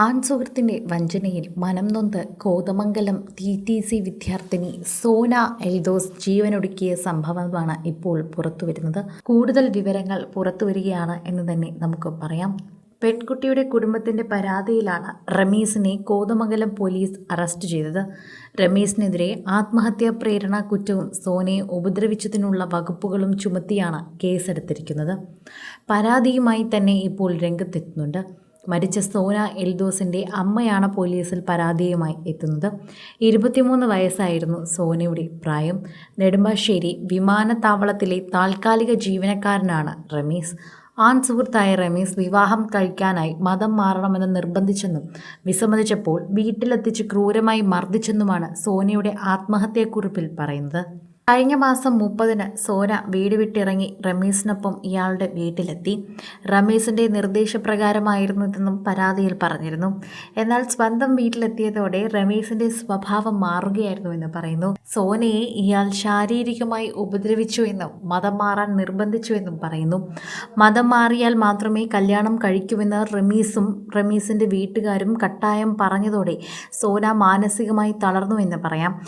ആൺസുഹൃത്തിന്റെ വഞ്ചനയിൽ മനം നൊന്ത് കോതമംഗലം TTC വിദ്യാർത്ഥിനി സോന എൽദോസ് ജീവനൊടുക്കിയ സംഭവമാണ് ഇപ്പോൾ പുറത്തുവരുന്നത്. കൂടുതൽ വിവരങ്ങൾ പുറത്തുവരികയാണ് എന്ന് തന്നെ നമുക്ക് പറയാം. പെൺകുട്ടിയുടെ കുടുംബത്തിന്റെ പരാതിയിലാണ് റമീസിനെ കോതമംഗലം പോലീസ് അറസ്റ്റ് ചെയ്തത്. റമീസിനെതിരെ ആത്മഹത്യാ പ്രേരണ കുറ്റവും സോനയെ ഉപദ്രവിച്ചതിനുള്ള വകുപ്പുകളും ചുമത്തിയാണ് കേസെടുത്തിരിക്കുന്നത്. പരാതിയുമായി തന്നെ ഇപ്പോൾ രംഗത്തെത്തുന്നുണ്ട്. മരിച്ച സോന എൽദോസിൻ്റെ അമ്മയാണ് പോലീസിൽ പരാതിയുമായി എത്തുന്നത്. 23 വയസ്സായിരുന്നു സോനയുടെ പ്രായം. നെടുമ്പാശ്ശേരി വിമാനത്താവളത്തിലെ താൽക്കാലിക ജീവനക്കാരനാണ് റമീസ്. സുഹൃത്തായ റമീസ് വിവാഹം കഴിക്കാനായി മതം മാറണമെന്ന് നിർബന്ധിച്ചെന്നും വിസമ്മതിച്ചപ്പോൾ വീട്ടിലെത്തിച്ച് ക്രൂരമായി മർദ്ദിച്ചെന്നുമാണ് സോനയുടെ ആത്മഹത്യാക്കുറിപ്പിൽ പറയുന്നത്. കഴിഞ്ഞ മാസം 30-ന് സോന വീട് വിട്ടിറങ്ങി റമീസിനൊപ്പം ഇയാളുടെ വീട്ടിലെത്തി. റമീസിൻ്റെ നിർദ്ദേശപ്രകാരമായിരുന്നു ഇതെന്നും പരാതിയിൽ പറഞ്ഞിരുന്നു. എന്നാൽ സ്വന്തം വീട്ടിലെത്തിയതോടെ റമീസിൻ്റെ സ്വഭാവം മാറുകയായിരുന്നുവെന്ന് പറയുന്നു. സോനയെ ഇയാൾ ശാരീരികമായി ഉപദ്രവിച്ചുവെന്നും മതം മാറാൻ നിർബന്ധിച്ചുവെന്നും പറയുന്നു. മതം മാറിയാൽ മാത്രമേ കല്യാണം കഴിക്കൂവെന്ന് റമീസും റമീസിൻ്റെ വീട്ടുകാരും കട്ടായം പറഞ്ഞതോടെ സോന മാനസികമായി തളർന്നുവെന്ന് പറയാം.